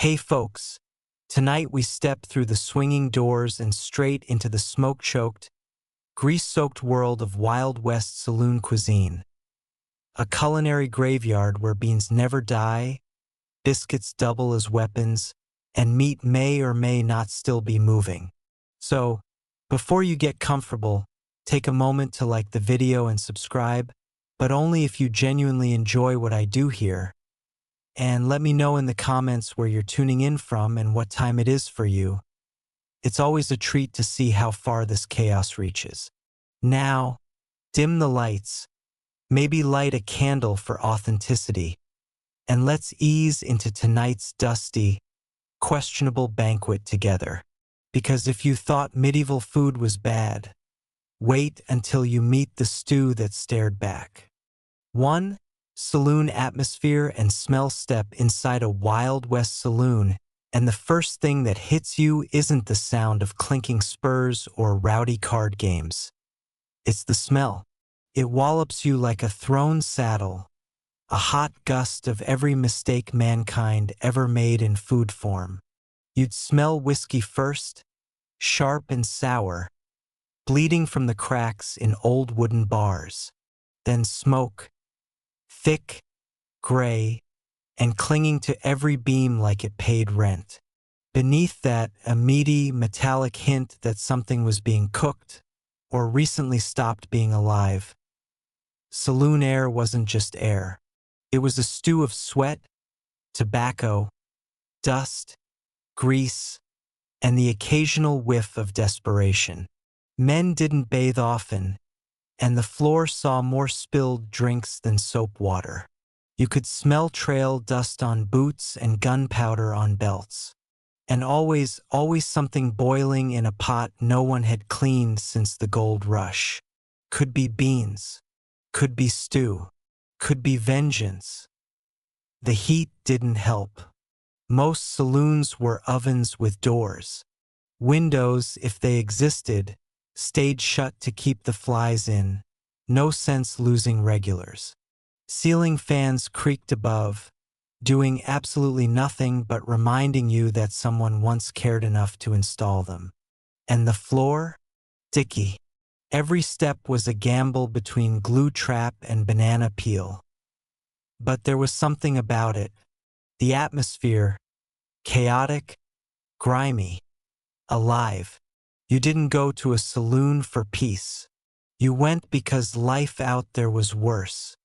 Hey folks, tonight we step through the swinging doors and straight into the smoke-choked, grease-soaked world of Wild West saloon cuisine. A culinary graveyard where beans never die, biscuits double as weapons, and meat may or may not still be moving. So, before you get comfortable, take a moment to like the video and subscribe, but only if you genuinely enjoy what I do here. And let me know in the comments where you're tuning in from and what time it is for you. It's always a treat to see how far this chaos reaches. Now, dim the lights, maybe light a candle for authenticity, and let's ease into tonight's dusty, questionable banquet together. Because if you thought medieval food was bad, wait until you meet the stew that stared back. 1. Saloon atmosphere and smell. Step inside a Wild West saloon, and the first thing that hits you isn't the sound of clinking spurs or rowdy card games. It's the smell. It wallops you like a thrown saddle, a hot gust of every mistake mankind ever made in food form. You'd smell whiskey first, sharp and sour, bleeding from the cracks in old wooden bars. Then smoke, thick, gray, and clinging to every beam like it paid rent. Beneath that, a meaty, metallic hint that something was being cooked or recently stopped being alive. Saloon air wasn't just air. It was a stew of sweat, tobacco, dust, grease, and the occasional whiff of desperation. Men didn't bathe often, and the floor saw more spilled drinks than soap water. You could smell trail dust on boots and gunpowder on belts. And always something boiling in a pot no one had cleaned since the gold rush. Could be beans, could be stew, could be vengeance. The heat didn't help. Most saloons were ovens with doors. Windows, if they existed, stayed shut to keep the flies in. No sense losing regulars. Ceiling fans creaked above, doing absolutely nothing but reminding you that someone once cared enough to install them. And the floor? Sticky. Every step was a gamble between glue trap and banana peel. But there was something about it. The atmosphere, chaotic, grimy, alive. You didn't go to a saloon for peace. You went because life out there was worse.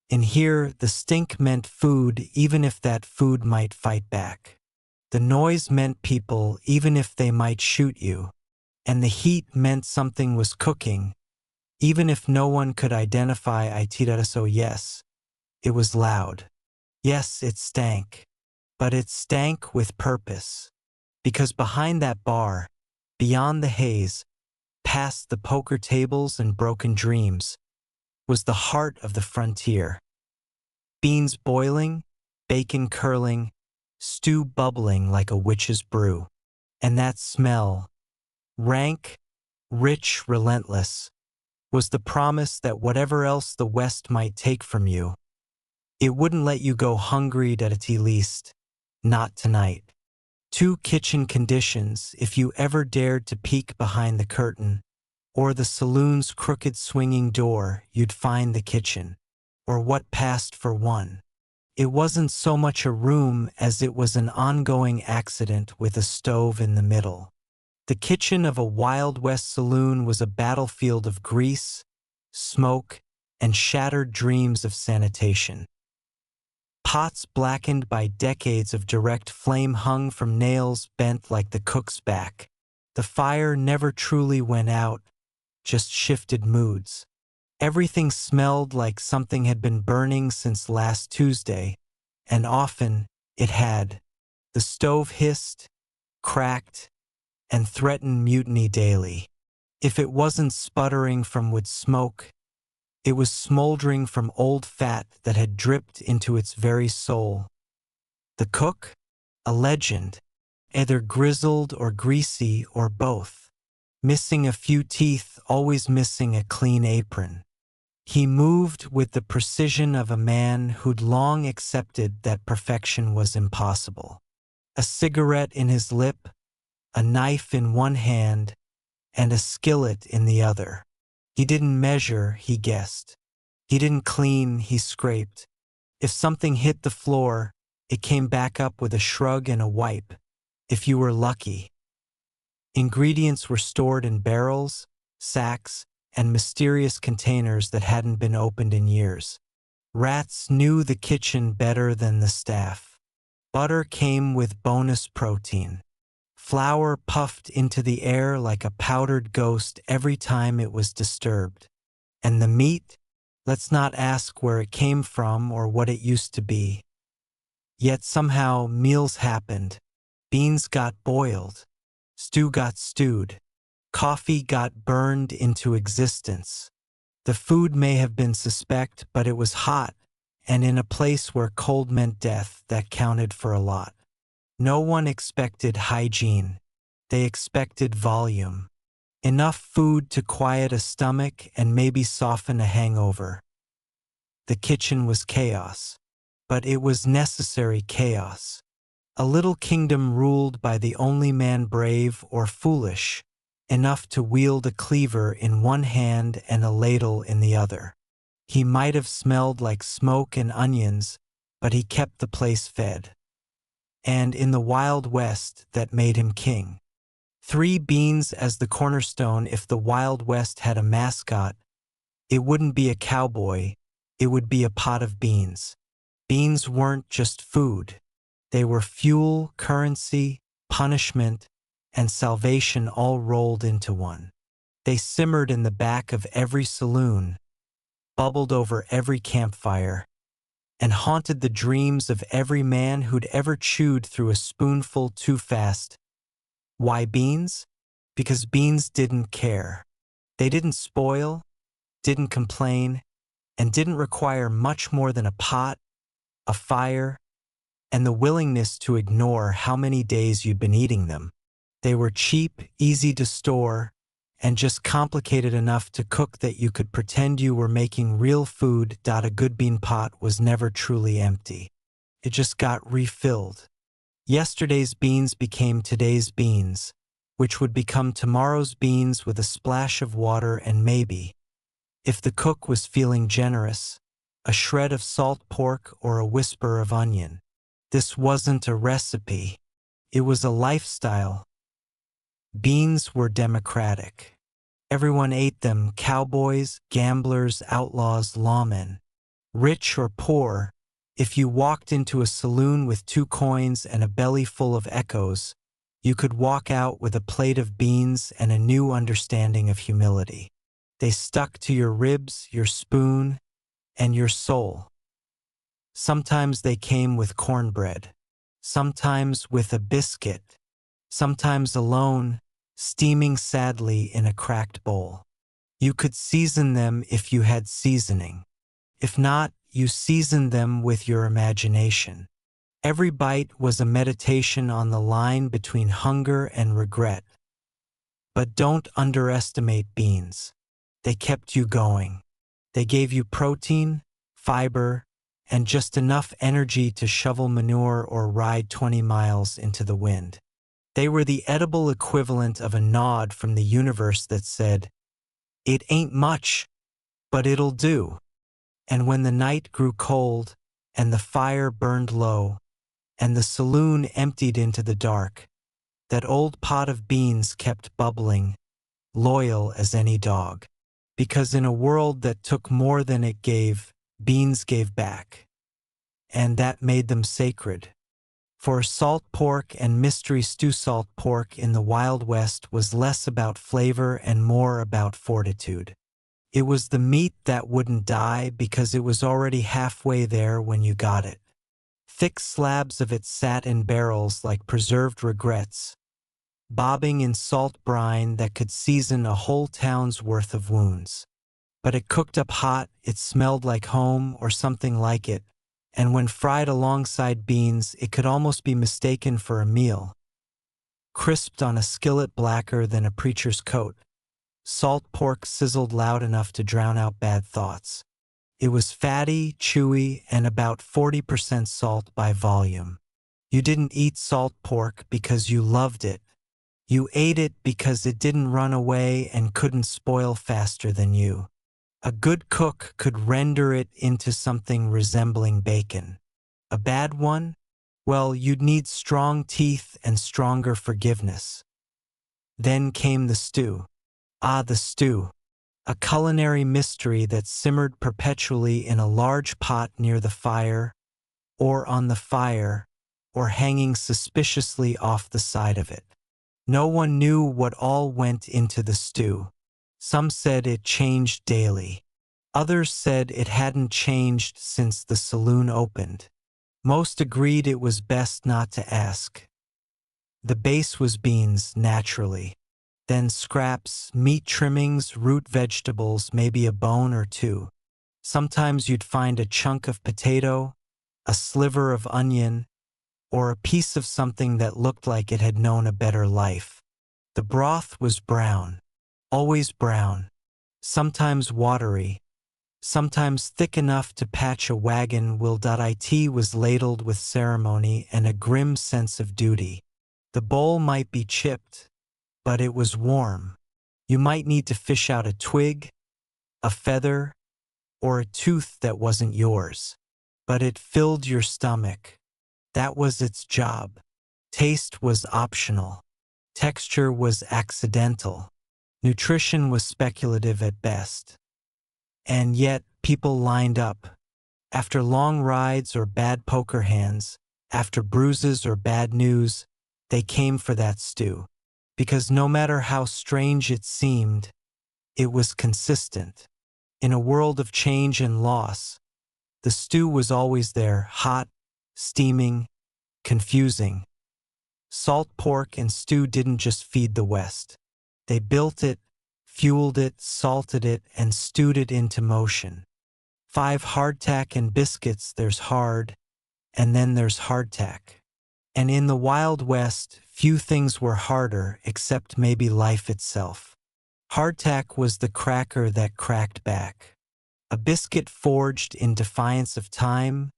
In here, the stink meant food, even if that food might fight back. The noise meant people, even if they might shoot you. And the heat meant something was cooking, even if no one could identify it. So yes, it was loud. Yes, it stank. But it stank with purpose. Because behind that bar, beyond the haze, past the poker tables and broken dreams, was the heart of the frontier. Beans boiling, bacon curling, stew bubbling like a witch's brew. And that smell, rank, rich, relentless, was the promise that whatever else the West might take from you, it wouldn't let you go hungry at least, not tonight. 2 kitchen conditions if you ever dared to peek behind the curtain, or the saloon's crooked swinging door, you'd find the kitchen, or what passed for one. It wasn't so much a room as it was an ongoing accident with a stove in the middle. The kitchen of a Wild West saloon was a battlefield of grease, smoke, and shattered dreams of sanitation. Pots blackened by decades of direct flame hung from nails bent like the cook's back. The fire never truly went out, just shifted moods. Everything smelled like something had been burning since last Tuesday, and often it had. The stove hissed, cracked, and threatened mutiny daily. If it wasn't sputtering from wood smoke, it was smoldering from old fat that had dripped into its very soul. The cook? A legend, either grizzled or greasy or both. Missing a few teeth, always missing a clean apron. He moved with the precision of a man who'd long accepted that perfection was impossible. a cigarette in his lip, a knife in one hand, and a skillet in the other. He didn't measure, he guessed. He didn't clean, he scraped. If something hit the floor, it came back up with a shrug and a wipe, if you were lucky. Ingredients were stored in barrels, sacks, and mysterious containers that hadn't been opened in years. Rats knew the kitchen better than the staff. Butter came with bonus protein. Flour puffed into the air like a powdered ghost every time it was disturbed. And the meat? Let's not ask where it came from or what it used to be. Yet somehow meals happened. Beans got boiled. Stew got stewed. Coffee got burned into existence. The food may have been suspect, but it was hot, and in a place where cold meant death, that counted for a lot. No one expected hygiene. They expected volume. Enough food to quiet a stomach and maybe soften a hangover. The kitchen was chaos, but it was necessary chaos. A little kingdom ruled by the only man brave or foolish enough to wield a cleaver in one hand and a ladle in the other. He might have smelled like smoke and onions, but he kept the place fed. And in the Wild West, that made him king. 3 beans as the cornerstone. If the Wild West had a mascot, it wouldn't be a cowboy, it would be a pot of beans. Beans weren't just food. They were fuel, currency, punishment, and salvation all rolled into one. They simmered in the back of every saloon, bubbled over every campfire, and haunted the dreams of every man who'd ever chewed through a spoonful too fast. Why beans? Because beans didn't care. They didn't spoil, didn't complain, and didn't require much more than a pot, a fire, and the willingness to ignore how many days you'd been eating them. They were cheap, easy to store, and just complicated enough to cook that you could pretend you were making real food. A good bean pot was never truly empty. It just got refilled. Yesterday's beans became today's beans, which would become tomorrow's beans with a splash of water and maybe, if the cook was feeling generous, a shred of salt pork or a whisper of onion. This wasn't a recipe. It was a lifestyle. Beans were democratic. Everyone ate them: cowboys, gamblers, outlaws, lawmen. Rich or poor, if you walked into a saloon with 2 coins and a belly full of echoes, you could walk out with a plate of beans and a new understanding of humility. They stuck to your ribs, your spoon, and your soul. Sometimes they came with cornbread, sometimes with a biscuit, sometimes alone, steaming sadly in a cracked bowl. You could season them if you had seasoning. If not, you seasoned them with your imagination. Every bite was a meditation on the line between hunger and regret. But don't underestimate beans. They kept you going. They gave you protein, fiber, and just enough energy to shovel manure or ride 20 miles into the wind. They were the edible equivalent of a nod from the universe that said, "It ain't much, but it'll do." And when the night grew cold, and the fire burned low, and the saloon emptied into the dark, that old pot of beans kept bubbling, loyal as any dog. Because in a world that took more than it gave, beans gave back. And that made them sacred. For salt pork and mystery stew, salt pork in the Wild West was less about flavor and more about fortitude. It was the meat that wouldn't die because it was already halfway there when you got it. Thick slabs of it sat in barrels like preserved regrets, bobbing in salt brine that could season a whole town's worth of wounds. But it cooked up hot, it smelled like home or something like it, and when fried alongside beans, it could almost be mistaken for a meal. Crisped on a skillet blacker than a preacher's coat, salt pork sizzled loud enough to drown out bad thoughts. It was fatty, chewy, and about 40% salt by volume. You didn't eat salt pork because you loved it. You ate it because it didn't run away and couldn't spoil faster than you. A good cook could render it into something resembling bacon. A bad one? Well, you'd need strong teeth and stronger forgiveness. Then came the stew. Ah, the stew. A culinary mystery that simmered perpetually in a large pot near the fire, or on the fire, or hanging suspiciously off the side of it. No one knew what all went into the stew. Some said it changed daily. Others said it hadn't changed since the saloon opened. Most agreed it was best not to ask. The base was beans, naturally. Then scraps, meat trimmings, root vegetables, maybe a bone or two. Sometimes you'd find a chunk of potato, a sliver of onion, or a piece of something that looked like it had known a better life. The broth was brown, always brown, sometimes watery, sometimes thick enough to patch a wagon wheel. It was ladled with ceremony and a grim sense of duty. The bowl might be chipped, but it was warm. You might need to fish out a twig, a feather, or a tooth that wasn't yours. But it filled your stomach. That was its job. Taste was optional. Texture was accidental. Nutrition was speculative at best. And yet, people lined up. After long rides or bad poker hands, after bruises or bad news, they came for that stew. Because no matter how strange it seemed, it was consistent. In a world of change and loss, the stew was always there, hot, steaming, confusing. Salt pork and stew didn't just feed the West. They built it, fueled it, salted it, and stewed it into motion. 5 hardtack and biscuits, there's hard, and then there's hardtack. And in the Wild West, few things were harder except maybe life itself. Hardtack was the cracker that cracked back. A biscuit forged in defiance of time,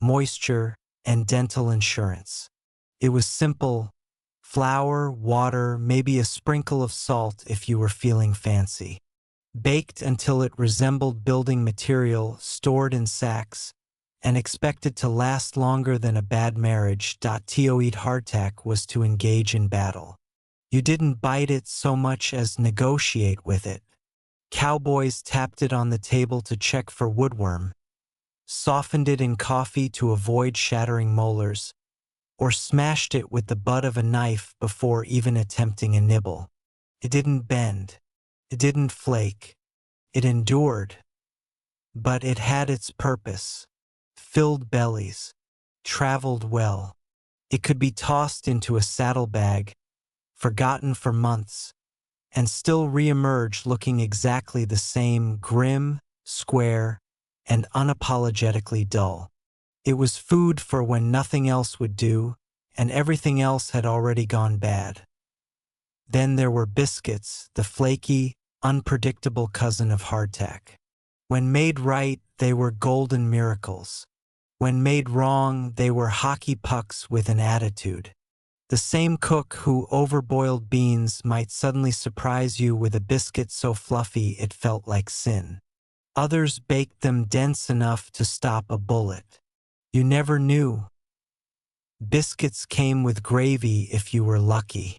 moisture, and dental insurance. It was simple: flour, water, maybe a sprinkle of salt if you were feeling fancy. Baked until it resembled building material stored in sacks, and expected to last longer than a bad marriage. To eat hardtack was to engage in battle. You didn't bite it so much as negotiate with it. Cowboys tapped it on the table to check for woodworm, softened it in coffee to avoid shattering molars, or smashed it with the butt of a knife before even attempting a nibble. It didn't bend. It didn't flake. It endured. But it had its purpose. Filled bellies. Traveled well. It could be tossed into a saddlebag, forgotten for months, and still re-emerge looking exactly the same, grim, square, and unapologetically dull. It was food for when nothing else would do, and everything else had already gone bad. Then there were biscuits, the flaky, unpredictable cousin of hardtack. When made right, they were golden miracles. When made wrong, they were hockey pucks with an attitude. The same cook who overboiled beans might suddenly surprise you with a biscuit so fluffy it felt like sin. Others baked them dense enough to stop a bullet. You never knew. Biscuits came with gravy if you were lucky.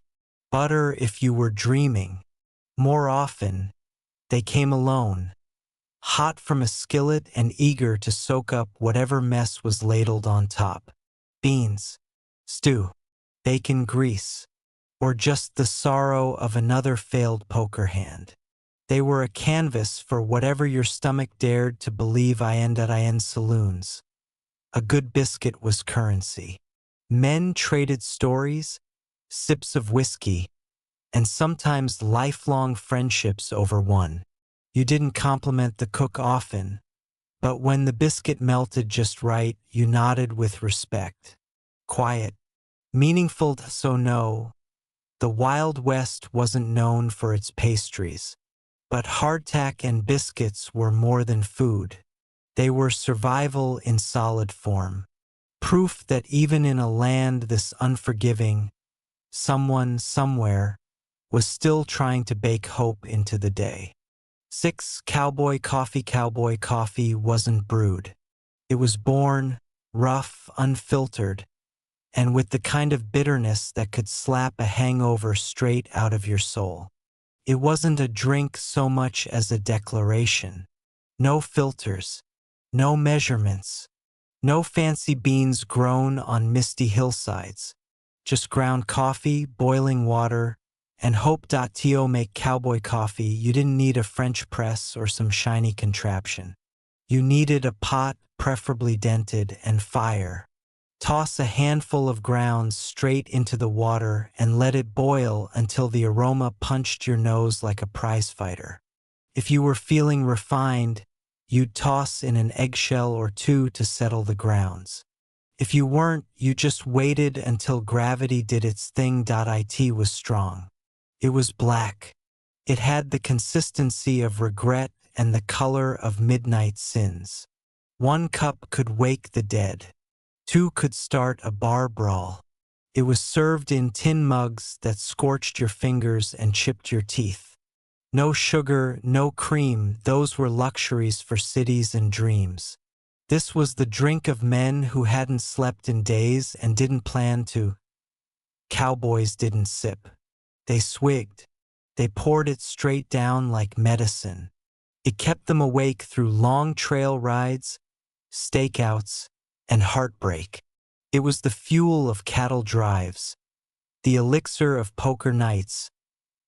Butter if you were dreaming. More often, they came alone, hot from a skillet and eager to soak up whatever mess was ladled on top. Beans, stew, bacon grease, or just the sorrow of another failed poker hand. They were a canvas for whatever your stomach dared to believe. In saloons. A good biscuit was currency. Men traded stories, sips of whiskey, and sometimes lifelong friendships over one. You didn't compliment the cook often, but when the biscuit melted just right, you nodded with respect. Quiet, meaningful. So no, the Wild West wasn't known for its pastries, but hardtack and biscuits were more than food. They were survival in solid form. Proof that even in a land this unforgiving, someone somewhere was still trying to bake hope into the day. 6. Cowboy coffee. Cowboy coffee wasn't brewed. It was born, rough, unfiltered, and with the kind of bitterness that could slap a hangover straight out of your soul. It wasn't a drink so much as a declaration. No filters, no measurements, no fancy beans grown on misty hillsides. Just ground coffee, boiling water, and hope. To make cowboy coffee, you didn't need a French press or some shiny contraption. You needed a pot, preferably dented, and fire. Toss a handful of grounds straight into the water and let it boil until the aroma punched your nose like a prizefighter. If you were feeling refined, you'd toss in an eggshell or two to settle the grounds. If you weren't, you just waited until gravity did its thing. It was strong. It was black. It had the consistency of regret and the color of midnight sins. 1 cup could wake the dead. 2 could start a bar brawl. It was served in tin mugs that scorched your fingers and chipped your teeth. No sugar, no cream, those were luxuries for cities and dreams. This was the drink of men who hadn't slept in days and didn't plan to. Cowboys didn't sip. They swigged. They poured it straight down like medicine. It kept them awake through long trail rides, stakeouts, and heartbreak. It was the fuel of cattle drives, the elixir of poker nights,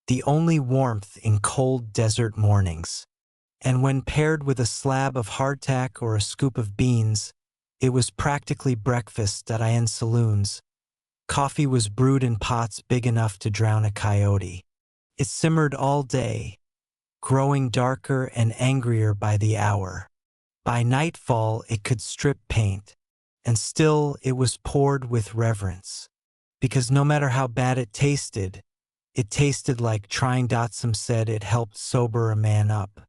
the only warmth in cold desert mornings. And when paired with a slab of hardtack or a scoop of beans, it was practically breakfast. In saloons, coffee was brewed in pots big enough to drown a coyote. It simmered all day, growing darker and angrier by the hour. By nightfall, it could strip paint, and still it was poured with reverence. Because no matter how bad it tasted like trying. Some said it helped sober a man up.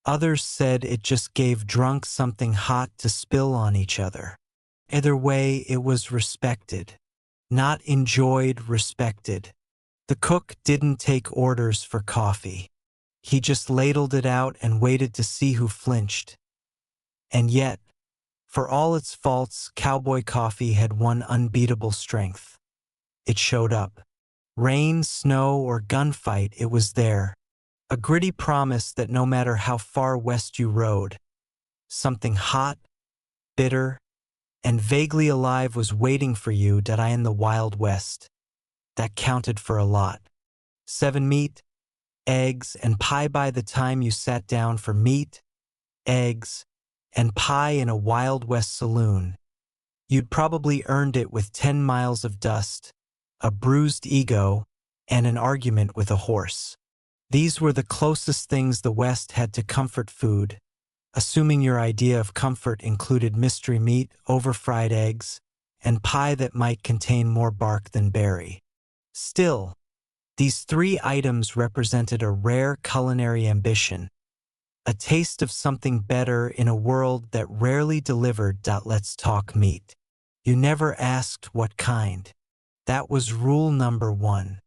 Others said it just gave drunks something hot to spill on each other. Either way, it was respected. Not enjoyed, respected. The cook didn't take orders for coffee. He just ladled it out and waited to see who flinched. And yet, for all its faults, cowboy coffee had one unbeatable strength. It showed up. Rain, snow, or gunfight, it was there. A gritty promise that no matter how far west you rode, something hot, bitter, and vaguely alive was waiting for you. In the Wild West. That counted for a lot. 7 meat, eggs, and pie. By the time you sat down for meat, eggs, and pie in a Wild West saloon, you'd probably earned it with 10 miles of dust, a bruised ego, and an argument with a horse. These were the closest things the West had to comfort food, assuming your idea of comfort included mystery meat, over-fried eggs, and pie that might contain more bark than berry. Still, these 3 items represented a rare culinary ambition, a taste of something better in a world that rarely delivered. Let's talk meat. You never asked what kind. That was rule number 1.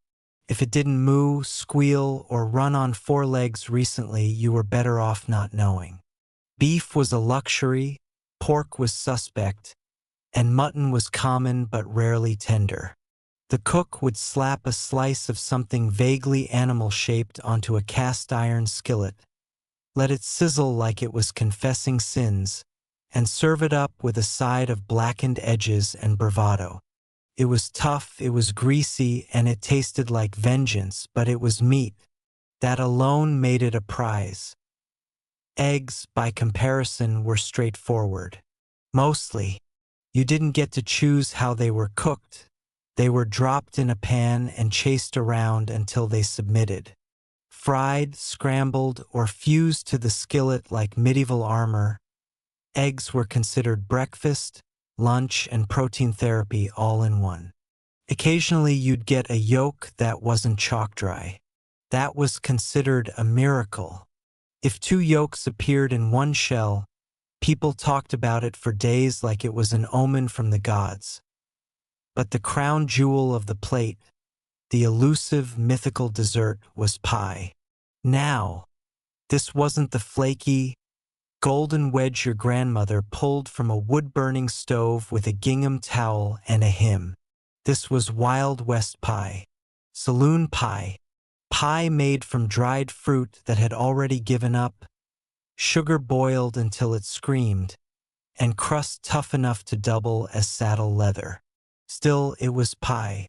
If it didn't moo, squeal, or run on 4 legs recently, you were better off not knowing. Beef was a luxury, pork was suspect, and mutton was common but rarely tender. The cook would slap a slice of something vaguely animal-shaped onto a cast-iron skillet, let it sizzle like it was confessing sins, and serve it up with a side of blackened edges and bravado. It was tough, it was greasy, and it tasted like vengeance, but it was meat. That alone made it a prize. Eggs, by comparison, were straightforward. Mostly, you didn't get to choose how they were cooked. They were dropped in a pan and chased around until they submitted. Fried, scrambled, or fused to the skillet like medieval armor, eggs were considered breakfast, lunch, and protein therapy all in one. Occasionally you'd get a yolk that wasn't chalk dry. That was considered a miracle. If 2 yolks appeared in one shell, People talked about it for days like it was an omen from the gods. But the crown jewel of the plate, the elusive, mythical dessert, was pie. Now, this wasn't the flaky, golden wedge your grandmother pulled from a wood-burning stove with a gingham towel and a hymn. This was Wild West pie. Saloon pie. Pie made from dried fruit that had already given up, sugar boiled until it screamed, and crust tough enough to double as saddle leather. Still, it was pie,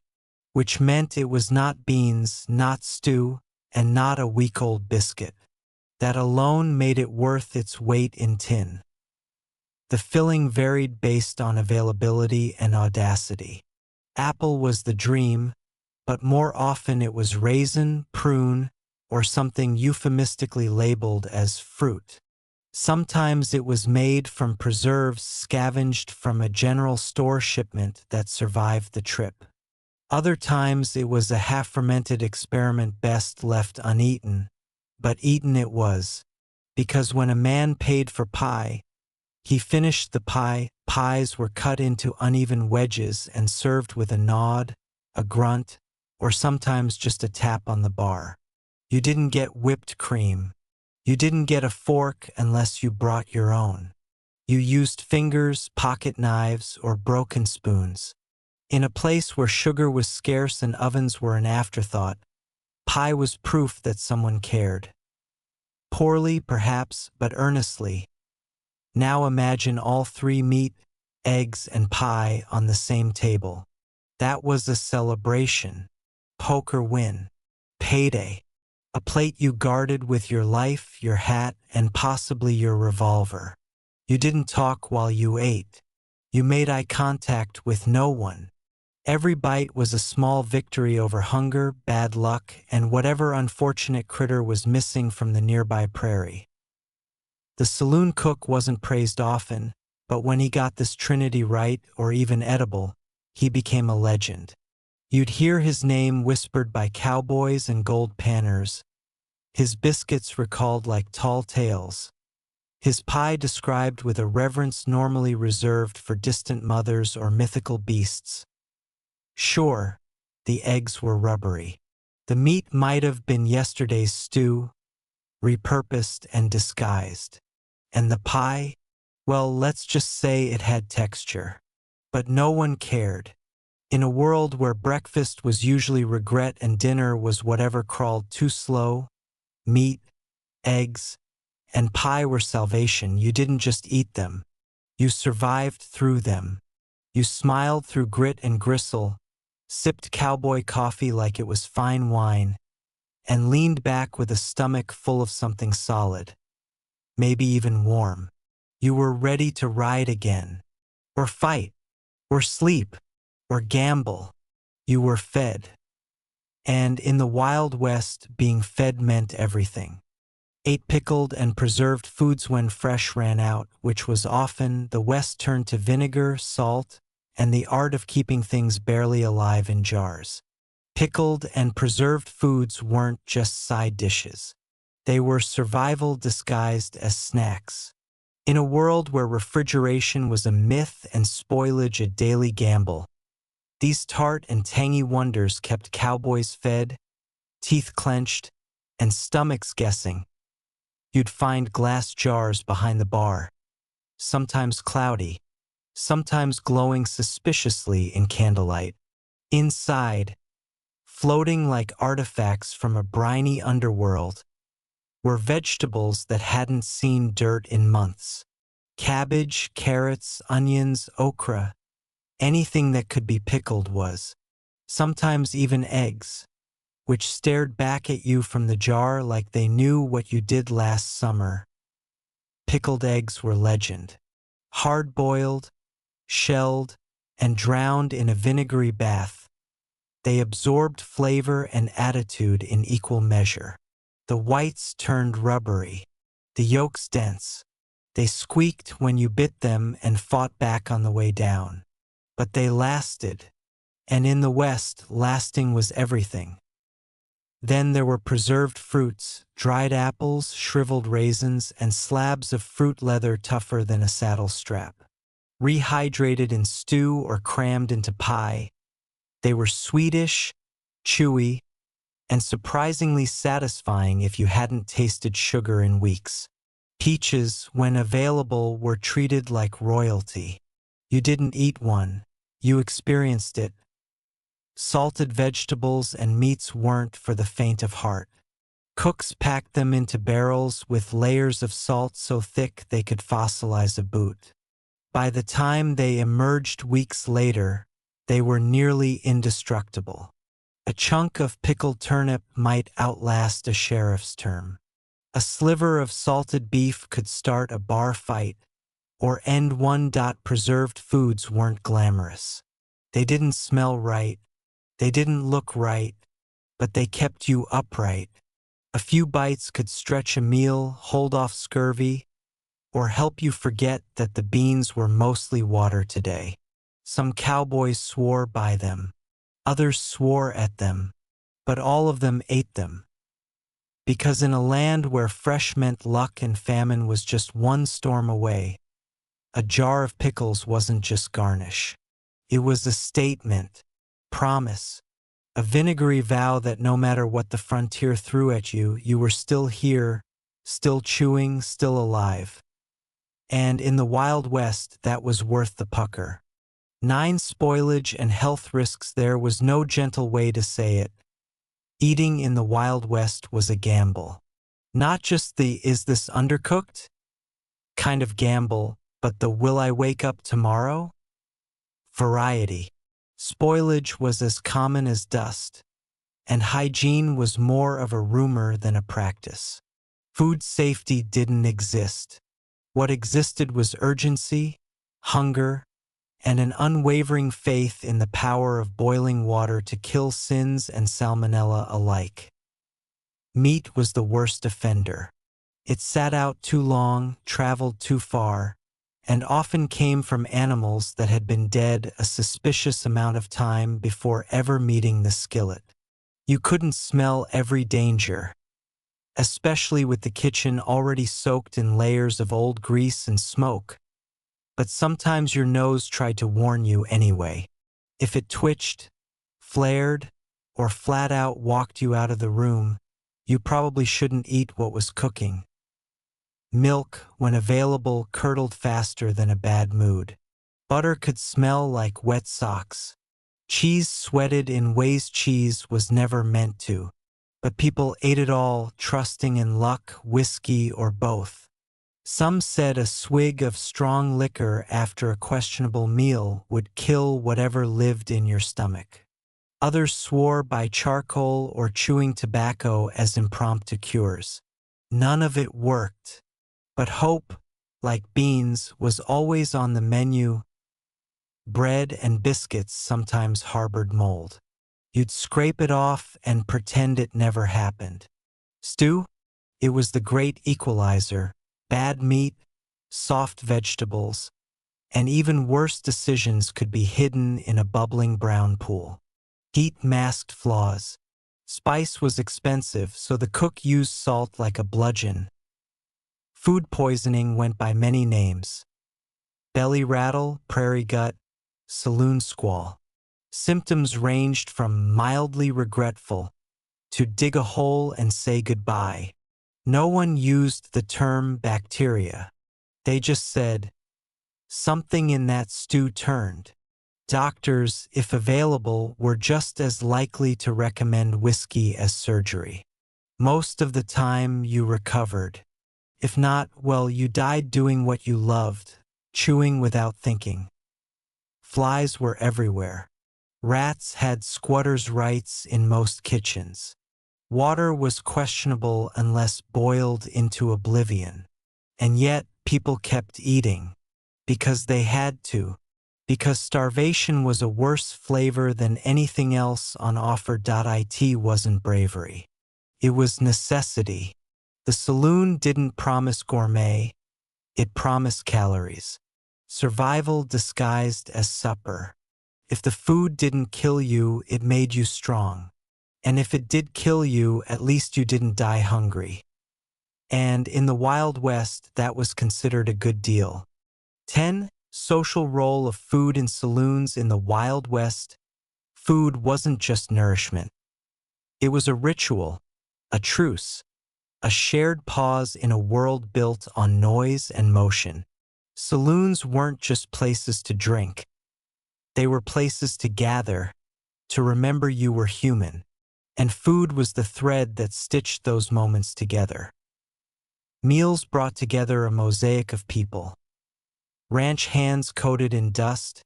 which meant it was not beans, not stew, and not a week-old biscuit. That alone made it worth its weight in tin. The filling varied based on availability and audacity. Apple was the dream, but more often it was raisin, prune, or something euphemistically labeled as fruit. Sometimes it was made from preserves scavenged from a general store shipment that survived the trip. Other times it was a half-fermented experiment best left uneaten, but eaten it was, because when a man paid for pie, he finished the pie. Pies were cut into uneven wedges and served with a nod, a grunt, or sometimes just a tap on the bar. You didn't get whipped cream. You didn't get a fork unless you brought your own. You used fingers, pocket knives, or broken spoons. In a place where sugar was scarce and ovens were an afterthought, pie was proof that someone cared. Poorly, perhaps, but earnestly. Now imagine all three meat, eggs, and pie on the same table. That was a celebration. Poker win. Payday. A plate you guarded with your life, your hat, and possibly your revolver. You didn't talk while you ate. You made eye contact with no one. Every bite was a small victory over hunger, bad luck, and whatever unfortunate critter was missing from the nearby prairie. The saloon cook wasn't praised often, but when he got this trinity right, or even edible, he became a legend. You'd hear his name whispered by cowboys and gold panners, his biscuits recalled like tall tales, his pie described with a reverence normally reserved for distant mothers or mythical beasts. Sure, the eggs were rubbery. The meat might have been yesterday's stew, repurposed and disguised. And the pie, well, let's just say it had texture. But no one cared. In a world where breakfast was usually regret and dinner was whatever crawled too slow, meat, eggs, and pie were salvation. You didn't just eat them. You survived through them. You smiled through grit and gristle, sipped cowboy coffee like it was fine wine, and leaned back with a stomach full of something solid, maybe even warm. You were ready to ride again, or fight, or sleep, or gamble. You were fed. And in the Wild West, being fed meant everything. Ate pickled and preserved foods when fresh ran out, which was often. The West turned to vinegar, salt, and the art of keeping things barely alive in jars. Pickled and preserved foods weren't just side dishes. They were survival disguised as snacks. In a world where refrigeration was a myth and spoilage a daily gamble, these tart and tangy wonders kept cowboys fed, teeth clenched, and stomachs guessing. You'd find glass jars behind the bar, sometimes cloudy, sometimes glowing suspiciously in candlelight. Inside, floating like artifacts from a briny underworld, were vegetables that hadn't seen dirt in months. Cabbage, carrots, onions, okra, anything that could be pickled was. Sometimes even eggs, which stared back at you from the jar like they knew what you did last summer. Pickled eggs were legend. Hard-boiled, shelled, and drowned in a vinegary bath, they absorbed flavor and attitude in equal measure. The whites turned rubbery, the yolks dense. They squeaked when you bit them and fought back on the way down. But they lasted, and in the West, lasting was everything. Then there were preserved fruits, dried apples, shriveled raisins, and slabs of fruit leather tougher than a saddle strap. Rehydrated in stew or crammed into pie, they were sweetish, chewy, and surprisingly satisfying if you hadn't tasted sugar in weeks. Peaches, when available, were treated like royalty. You didn't eat one, you experienced it. Salted vegetables and meats weren't for the faint of heart. Cooks packed them into barrels with layers of salt so thick they could fossilize a boot. By the time they emerged weeks later, they were nearly indestructible. A chunk of pickled turnip might outlast a sheriff's term. A sliver of salted beef could start a bar fight or end one. Preserved foods weren't glamorous. They didn't smell right, they didn't look right, but they kept you upright. A few bites could stretch a meal, hold off scurvy, or help you forget that the beans were mostly water today. Some cowboys swore by them. Others swore at them, but all of them ate them. Because in a land where fresh meant luck and famine was just one storm away, a jar of pickles wasn't just garnish. It was a statement, promise, a vinegary vow that no matter what the frontier threw at you, you were still here, still chewing, still alive. And in the Wild West, that was worth the pucker. 9 spoilage and health risks. There was no gentle way to say it. Eating in the Wild West was a gamble. Not just the "is this undercooked" kind of gamble, but the "will I wake up tomorrow" variety. Spoilage was as common as dust, and hygiene was more of a rumor than a practice. Food safety didn't exist. What existed was urgency, hunger, and an unwavering faith in the power of boiling water to kill sins and salmonella alike. Meat was the worst offender. It sat out too long, traveled too far, and often came from animals that had been dead a suspicious amount of time before ever meeting the skillet. You couldn't smell every danger, especially with the kitchen already soaked in layers of old grease and smoke. But sometimes your nose tried to warn you anyway. If it twitched, flared, or flat out walked you out of the room, you probably shouldn't eat what was cooking. Milk, when available, curdled faster than a bad mood. Butter could smell like wet socks. Cheese sweated in ways cheese was never meant to. But people ate it all, trusting in luck, whiskey, or both. Some said a swig of strong liquor after a questionable meal would kill whatever lived in your stomach. Others swore by charcoal or chewing tobacco as impromptu cures. None of it worked. But hope, like beans, was always on the menu. Bread and biscuits sometimes harbored mold. You'd scrape it off and pretend it never happened. Stew? It was the great equalizer. Bad meat, soft vegetables, and even worse decisions could be hidden in a bubbling brown pool. Heat masked flaws. Spice was expensive, so the cook used salt like a bludgeon. Food poisoning went by many names: belly rattle, prairie gut, saloon squall. Symptoms ranged from mildly regretful to dig a hole and say goodbye. No one used the term bacteria. They just said, something in that stew turned. Doctors, if available, were just as likely to recommend whiskey as surgery. Most of the time, you recovered. If not, well, you died doing what you loved, chewing without thinking. Flies were everywhere. Rats had squatters' rights in most kitchens. Water was questionable unless boiled into oblivion. And yet, people kept eating. Because they had to. Because starvation was a worse flavor than anything else on offer. It wasn't bravery. It was necessity. The saloon didn't promise gourmet. It promised calories. Survival disguised as supper. If the food didn't kill you, it made you strong. And if it did kill you, at least you didn't die hungry. And in the Wild West, that was considered a good deal. 10. Social role of food in saloons in the Wild West. Food wasn't just nourishment. It was a ritual, a truce, a shared pause in a world built on noise and motion. Saloons weren't just places to drink. They were places to gather, to remember you were human. And food was the thread that stitched those moments together. Meals brought together a mosaic of people. Ranch hands coated in dust,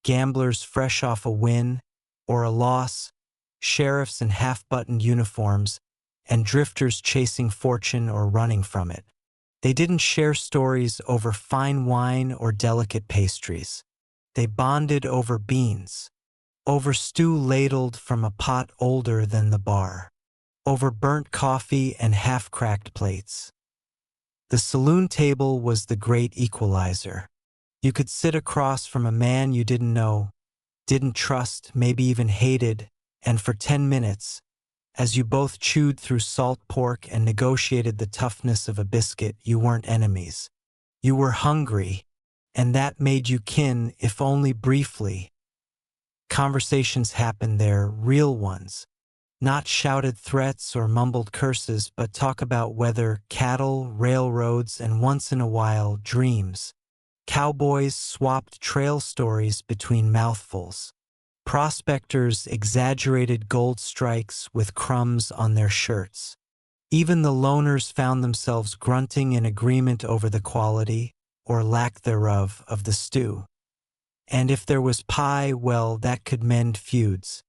gamblers fresh off a win or a loss, sheriffs in half-buttoned uniforms, and drifters chasing fortune or running from it. They didn't share stories over fine wine or delicate pastries. They bonded over beans, over stew ladled from a pot older than the bar, over burnt coffee and half-cracked plates. The saloon table was the great equalizer. You could sit across from a man you didn't know, didn't trust, maybe even hated, and for 10 minutes, as you both chewed through salt pork and negotiated the toughness of a biscuit, you weren't enemies. You were hungry, and that made you kin, if only briefly. Conversations happened there, real ones. Not shouted threats or mumbled curses, but talk about weather, cattle, railroads, and once in a while, dreams. Cowboys swapped trail stories between mouthfuls. Prospectors exaggerated gold strikes with crumbs on their shirts. Even the loners found themselves grunting in agreement over the quality, or lack thereof, of the stew. And if there was pie, well, that could mend feuds,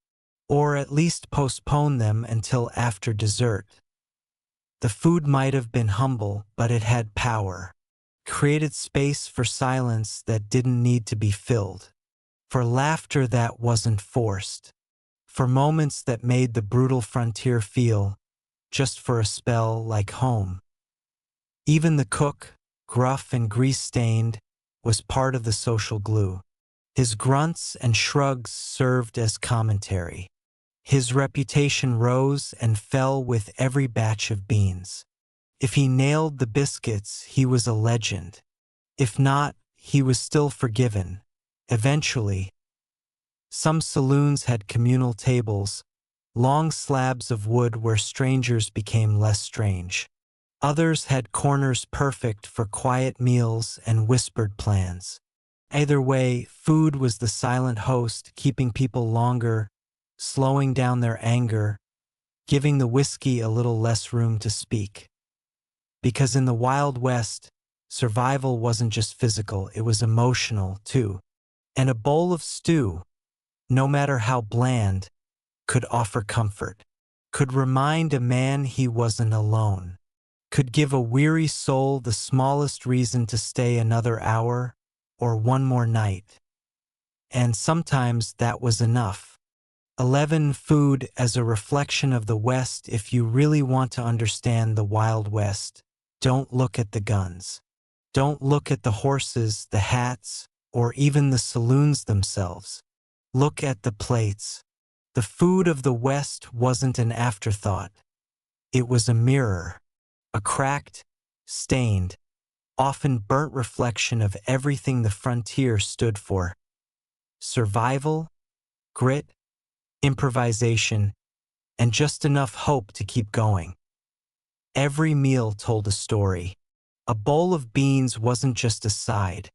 or at least postpone them until after dessert. The food might have been humble, but it had power. Created space for silence that didn't need to be filled, for laughter that wasn't forced, for moments that made the brutal frontier feel, just for a spell, like home. Even the cook, gruff and grease-stained, was part of the social glue. His grunts and shrugs served as commentary. His reputation rose and fell with every batch of beans. If he nailed the biscuits, he was a legend. If not, he was still forgiven. Eventually, some saloons had communal tables, long slabs of wood where strangers became less strange. Others had corners perfect for quiet meals and whispered plans. Either way, food was the silent host, keeping people longer, slowing down their anger, giving the whiskey a little less room to speak. Because in the Wild West, survival wasn't just physical, it was emotional, too. And a bowl of stew, no matter how bland, could offer comfort, could remind a man he wasn't alone, could give a weary soul the smallest reason to stay another hour or one more night. And sometimes that was enough. 11. Food as a reflection of the West. If you really want to understand the Wild West, don't look at the guns. Don't look at the horses, the hats, or even the saloons themselves. Look at the plates. The food of the West wasn't an afterthought. It was a mirror, a cracked, stained, often burnt reflection of everything the frontier stood for. Survival, grit, improvisation, and just enough hope to keep going. Every meal told a story. A bowl of beans wasn't just a side.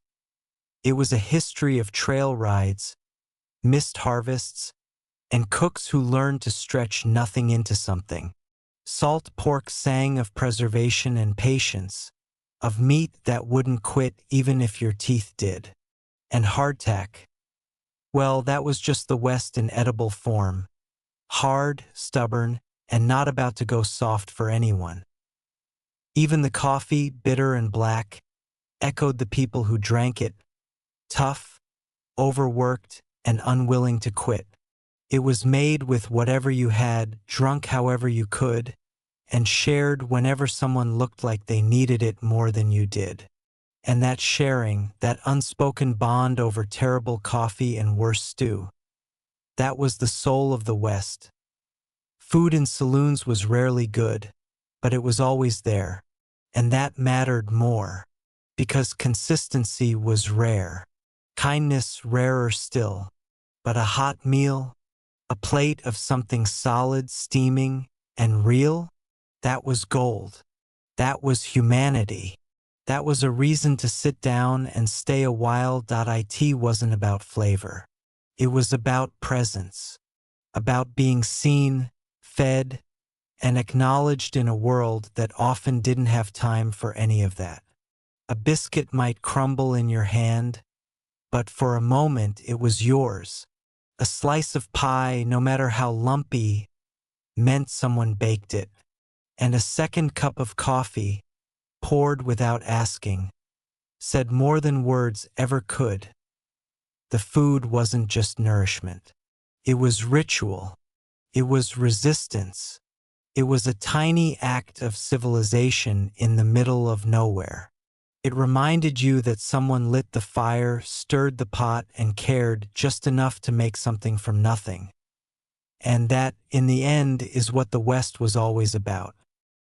It was a history of trail rides, missed harvests, and cooks who learned to stretch nothing into something. Salt pork sang of preservation and patience, of meat that wouldn't quit even if your teeth did. And hardtack, well, that was just the West in edible form. Hard, stubborn, and not about to go soft for anyone. Even the coffee, bitter and black, echoed the people who drank it, tough, overworked, and unwilling to quit. It was made with whatever you had, drunk however you could, and shared whenever someone looked like they needed it more than you did. And that sharing, that unspoken bond over terrible coffee and worse stew, that was the soul of the West. Food in saloons was rarely good, but it was always there, and that mattered more, because consistency was rare, kindness rarer still, but a hot meal, a plate of something solid, steaming, and real, that was gold. That was humanity. That was a reason to sit down and stay a while. It wasn't about flavor. It was about presence, about being seen, fed, and acknowledged in a world that often didn't have time for any of that. A biscuit might crumble in your hand, but for a moment it was yours. A slice of pie, no matter how lumpy, meant someone baked it. And a second cup of coffee, poured without asking, said more than words ever could. The food wasn't just nourishment. It was ritual. It was resistance. It was a tiny act of civilization in the middle of nowhere. It reminded you that someone lit the fire, stirred the pot, and cared just enough to make something from nothing. And that, in the end, is what the West was always about.